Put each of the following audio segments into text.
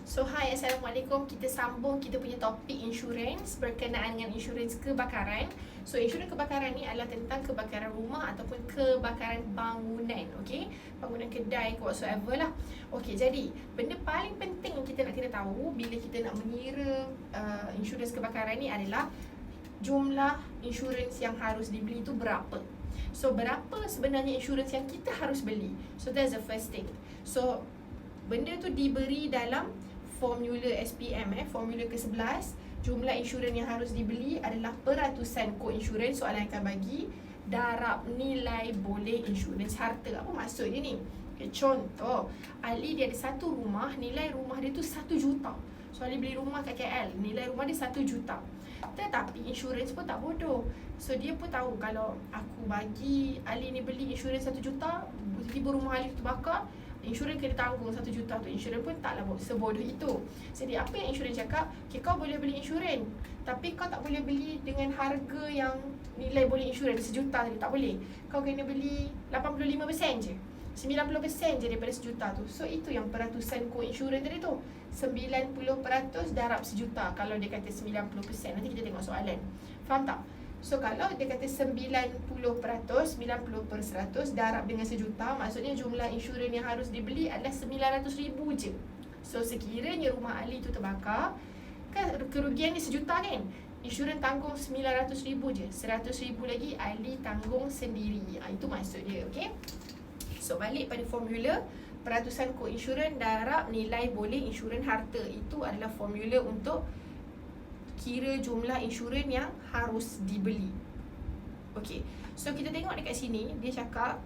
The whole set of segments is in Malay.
So hi, Assalamualaikum. Kita sambung kita punya topik insurans berkenaan dengan insurans kebakaran. So insurans kebakaran ni adalah tentang kebakaran rumah ataupun kebakaran bangunan, okey? Bangunan kedai ke whatsoever lah. Okey, jadi benda paling penting yang kita nak kena tahu bila kita nak mengira insurans kebakaran ni adalah jumlah insurans yang harus dibeli tu berapa. So berapa sebenarnya insurans yang kita harus beli? So that's the first thing. So benda tu diberi dalam formula SPM, formula ke-11. Jumlah insurans yang harus dibeli adalah peratusan kod insurans. Soalan akan bagi darab nilai boleh insurans harta. Apa maksud dia ni? Okay, contoh, Ali dia ada satu rumah, nilai rumah dia tu 1 juta. So Ali beli rumah kat KL, nilai rumah dia 1 juta. Tetapi insurans pun tak bodoh. So dia pun tahu kalau aku bagi Ali ni beli insurans 1 juta, tiba-tiba rumah Ali tu terbakar, insurans kena tanggung 1 juta tu. Insurans pun taklah sebodoh itu. Jadi apa yang insurans cakap? Okay, kau boleh beli insurans, tapi kau tak boleh beli dengan harga yang nilai boleh insurans 1 juta tadi. Tak boleh. Kau kena beli 85% je, 90% je daripada 1 juta tu. So itu yang peratusan kod insurans tadi tu, 90% darab 1 juta. Kalau dia kata 90%, nanti kita tengok soalan. Faham tak? So kalau dia kata 90%, 90/100 darab dengan 1 juta, maksudnya jumlah insurans yang harus dibeli adalah 900,000 je. So sekiranya rumah Ali tu terbakar, kan kerugian dia 1 juta kan, insurans tanggung 900,000 je, 100,000 lagi Ali tanggung sendiri. Itu maksud dia, okay? So balik pada formula peratusan kod insurans darab nilai boleh insurans harta. Itu adalah formula untuk kira jumlah insurans yang harus dibeli. Okey, so kita tengok dekat sini, dia cakap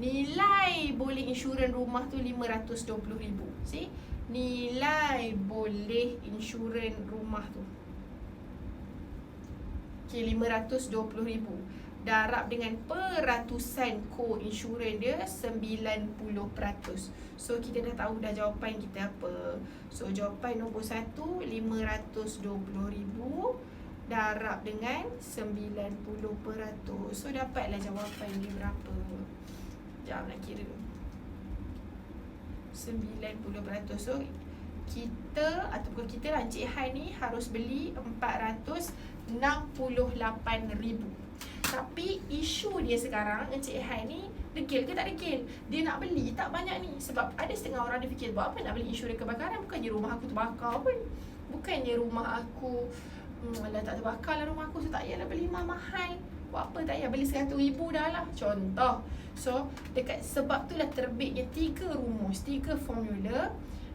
nilai boleh insurans rumah tu 520,000. See? Nilai boleh insurans rumah tu, okey, 520,000 darab dengan peratusan kod insurans dia 90%. So kita dah tahu dah jawapan kita apa. So jawapan nombor 1, 520,000 darab dengan 90%. So dapatlah jawapan dia berapa. Sekejap nak kira 90%. So kita ataupun kita lah, Encik Han ni harus beli 468,000. Tapi isu dia sekarang, Encik Han ni degil ke tak degil? Dia nak beli tak banyak ni. Sebab ada setengah orang dia fikir, buat apa nak beli insurans kebakaran? Bukannya rumah aku terbakar pun. Bukannya rumah aku alah tak terbakar lah rumah aku, so tak payahlah beli mahal. Buat apa tak payah beli 100,000 dah lah. Contoh. So dekat sebab tu lah terbitnya 3 rumus, 3 formula.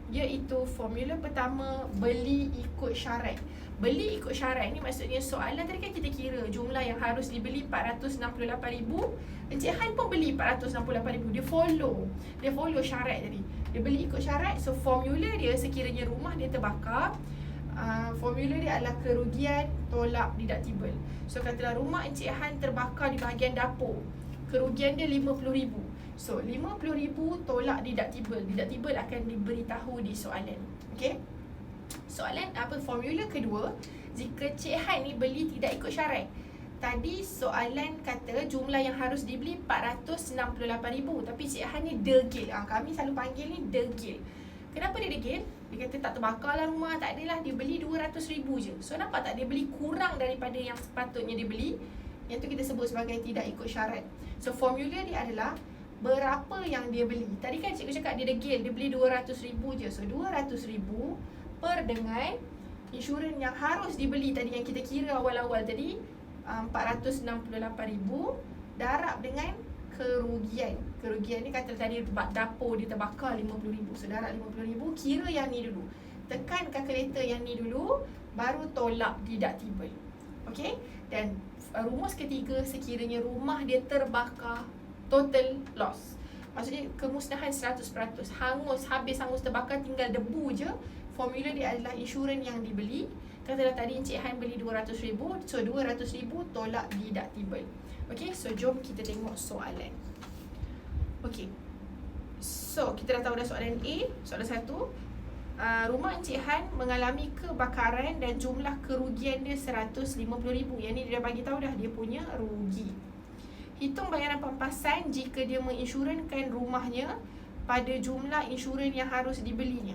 Iaitu formula pertama, beli ikut syarat. Beli ikut syarat ni maksudnya soalan tadi kan kita kira jumlah yang harus dibeli 468,000. Encik Han pun beli 468,000. Dia follow syarat tadi. Dia beli ikut syarat. So formula dia sekiranya rumah dia terbakar, formula dia adalah kerugian tolak deductible. So katalah rumah Encik Han terbakar di bahagian dapur, kerugian dia 50,000. So 50,000 tolak deductible. Deductible akan diberitahu di soalan. Okay? Soalan apa, formula kedua, jika Cik Han ni beli tidak ikut syarat. Tadi soalan kata jumlah yang harus dibeli 468,000, tapi Cik Han ni degil. Kami selalu panggil ni degil. Kenapa dia degil? Dia kata tak terbakar lah rumah, tak adalah, dia beli 200,000 je. So nampak tak, dia beli kurang daripada yang sepatutnya dia beli. Yang tu kita sebut sebagai tidak ikut syarat. So formula dia adalah berapa yang dia beli. Tadi kan cikgu cakap dia degil, dia beli 200,000 je. So 200,000 per dengan insurans yang harus dibeli tadi yang kita kira awal-awal tadi, 468,000 darab dengan kerugian. Kerugian ni kata tadi dapur dia terbakar 50,000. So darab 50,000, kira yang ni dulu. Tekan kalkulator yang ni dulu, baru tolak deductible. Okey? Dan rumus ketiga, sekiranya rumah dia terbakar, total loss. Maksudnya kemusnahan 100%. Habis hangus terbakar, tinggal debu je. Formula dia adalah insurans yang dibeli. Katalah tadi Encik Han beli 200,000. So 200,000 tolak deductible. Okay, so jom kita tengok soalan. Okay, so kita dah tahu dah soalan A. Soalan 1, rumah Encik Han mengalami kebakaran dan jumlah kerugian dia 150,000. Yang ni dia dah bagi tahu dah, dia punya rugi. Hitung bayaran pampasan jika dia menginsurankan rumahnya pada jumlah insurans yang harus dibelinya.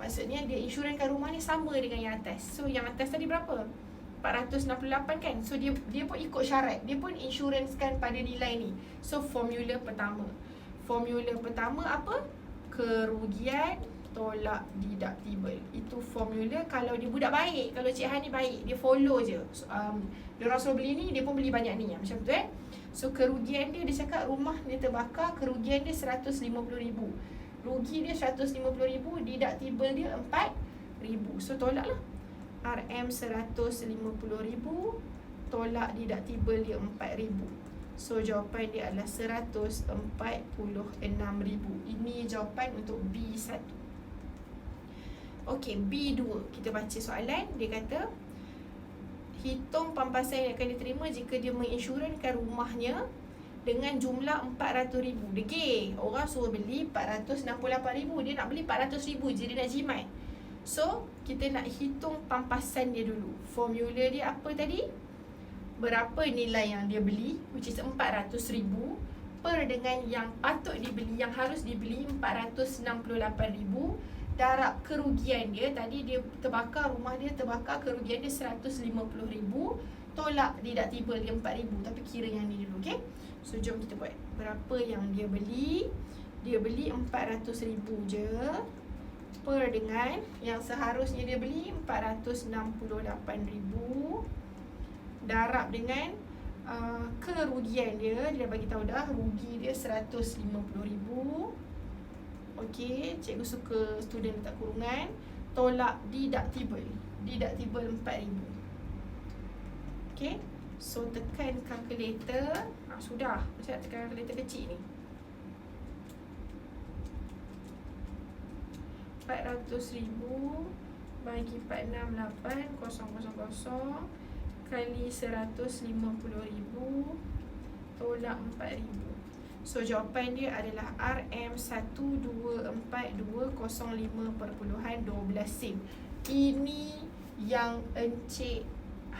Maksudnya dia insurankan rumah ni sama dengan yang atas. So yang atas tadi berapa? 468 kan? So dia pun ikut syarat. Dia pun insuranskan pada nilai ni. So formula pertama. Formula pertama apa? Kerugian tolak deductible. Itu formula kalau dia budak baik. Kalau Cik Han ni baik, dia follow je. Dia orang suruh beli ni, dia pun beli banyak ni. Macam tu So kerugian dia cakap rumah dia terbakar, kerugian dia 150,000. Rugi dia 150,000, deductible dia 4,000. So tolak lah. RM 150,000, tolak deductible dia 4,000. So jawapan dia adalah 146,000. Ini jawapan untuk B1. Okey, B2. Kita baca soalan. Dia kata, hitung pampasan yang akan diterima jika dia menginsurankan rumahnya dengan jumlah 400,000. Degil. Orang suruh beli 468,000. Dia nak beli 400,000 je, dia nak jimat. So, kita nak hitung pampasan dia dulu. Formula dia apa tadi? Berapa nilai yang dia beli, which is 400,000, per dengan yang patut dibeli, yang harus dibeli 468,000. Darab kerugian dia, tadi dia terbakar, rumah dia terbakar, kerugian dia 150,000. Tolak deductible dia 4,000. Tapi kira yang ni dulu, okay? So, jom kita buat. Berapa yang dia beli? Dia beli 400,000 je, per dengan yang seharusnya dia beli 468,000. Darab dengan kerugian dia. Dia dah bagi tahu dah, rugi dia 150,000. Okey, cikgu suka student letak kurungan. Tolak deductible. Deductible 4,000. Okey, so tekan kalkulator. Sudah, macam nak tekan kalkulator kecil ni. 400,000 bagi 468,000 kali 150,000 tolak 4,000. So jawapan dia adalah RM124,205.12 sen. Ini yang Encik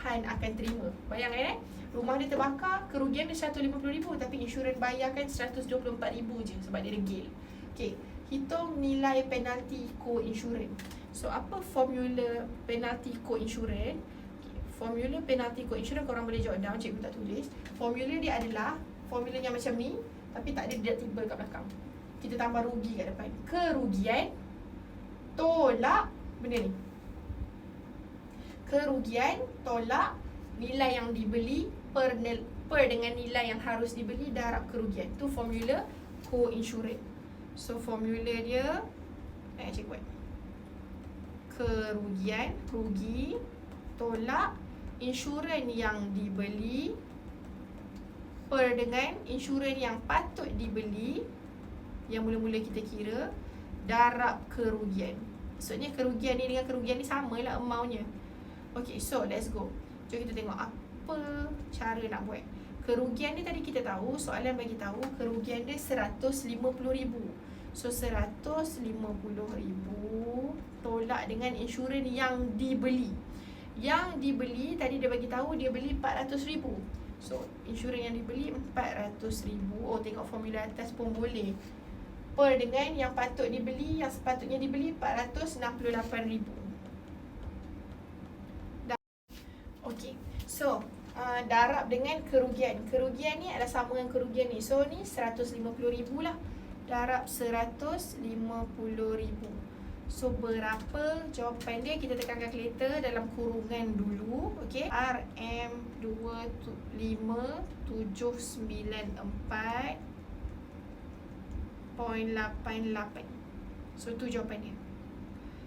Han akan terima. Bayangkan rumah dia terbakar, kerugian dia 150,000, tapi insurans bayarkan 124,000 je sebab dia degil. Okey, hitung nilai penalti co-insurance. So apa formula penalti co-insurance? Formula penalti co-insurance korang boleh jot down, cikgu tak tulis. Formula dia adalah formulanya macam ni, tapi tak ada deductible kat belakang. Kita tambah rugi kat depan. Kerugian tolak benda ni. Kerugian tolak nilai yang dibeli per dengan nilai yang harus dibeli darab kerugian. Tu formula co-insurance. So formula dia cikgu buat. Kerugian, rugi tolak insurans yang dibeli per dengan insurans yang patut dibeli, yang mula-mula kita kira, darab kerugian. Maksudnya kerugian ni dengan kerugian ni samalah amountnya. Okay, so let's go. Jom kita tengok apa cara nak buat. Kerugian ni tadi kita tahu, soalan bagi tahu kerugian dia 150,000. So 150,000 tolak dengan insurans yang dibeli. Yang dibeli tadi dia bagi tahu dia beli 400,000. So insurans yang dibeli 400,000. Oh, tengok formula atas pun boleh. Per dengan yang patut dibeli, yang sepatutnya dibeli 468,000. Okey. So darab dengan kerugian. Kerugian ni adalah sama dengan kerugian ni. So ni 150,000 lah. Darab 150,000. So berapa jawapan dia? Kita tekan kalkulator dalam kurungan dulu. Okey, RM25794.88. So tu jawapan dia.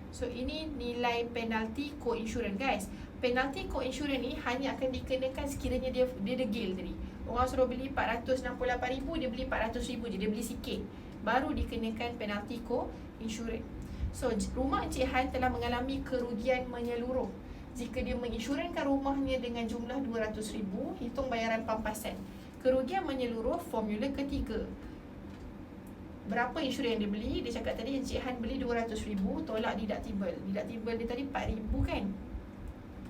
So ini nilai penalti co-insurance, guys. Penalti co-insurance ni hanya akan dikenakan sekiranya dia degil tadi. Orang suruh beli 468,000, dia beli 400,000 je, dia beli sikit, baru dikenakan penalti co-insurance. So rumah Encik Han telah mengalami kerugian menyeluruh. Jika dia menginsurankan rumahnya dengan jumlah 200,000, hitung bayaran pampasan. Kerugian menyeluruh formula ketiga. Berapa insurans yang dia beli? Dia cakap tadi Encik Han beli 200,000, tolak deductible. Deductible dia tadi 4,000 kan?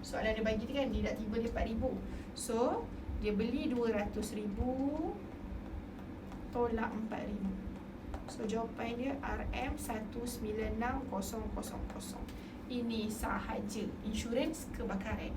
Soalan dia bagi kan, deductible dia 4,000. So dia beli 200,000, tolak 4,000. So jawapan dia RM196,000. Ini sahaja insurans kebakaran.